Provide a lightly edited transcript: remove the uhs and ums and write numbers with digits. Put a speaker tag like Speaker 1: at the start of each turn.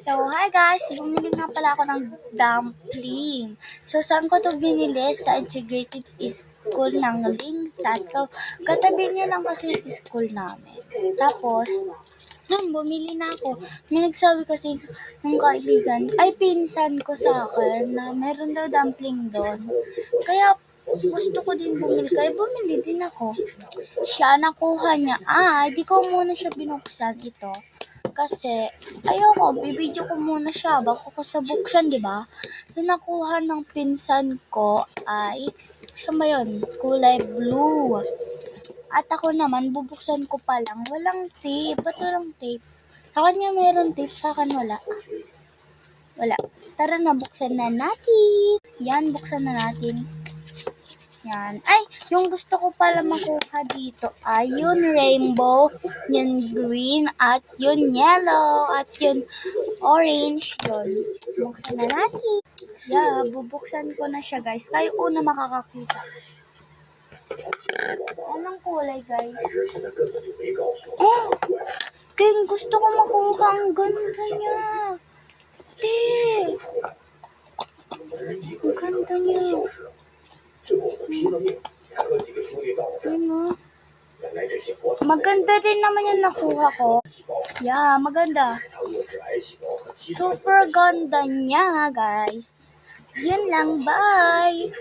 Speaker 1: So, hi guys! Bumili nga pala ako ng dumpling. So, saan ko to binili? Sa integrated school ng Lingsat. Katabi niya lang kasi yung school namin. Tapos, bumili na ako. May nagsabi kasi yung kaibigan, ay pinsan ko sa akin na meron daw dumpling doon. Kaya, gusto ko din bumili. Kaya bumili din ako. Siya nakuha niya. Di ko muna siya binuksan ito. Kasi, ayoko, bibidyo ko muna siya bago ko sa buksan, di ba? So, nakuha ng pinsan ko ay, siya ba yun? Kulay blue. At ako naman, bubuksan ko pa lang. Walang tape. Ba't walang tape? Sa kanya meron tape, sa akin wala. Wala. Tara na, buksan na natin. Yan, buksan na natin. Yan. Ay, yung gusto ko pala makuha dito ay yun rainbow, yun green, at yun yellow, at yun orange. Yun. Buksan na natin. Yeah, bubuksan ko na siya guys. Kayo una makakakita. Anong kulay guys? Oh! Ting, gusto ko makuha ang ganda niya. Ting! Ang ganda niya. Ano? Maganda din naman yung nakuha ko. Yeah, maganda. Super ganda niya, guys. Yun lang, bye!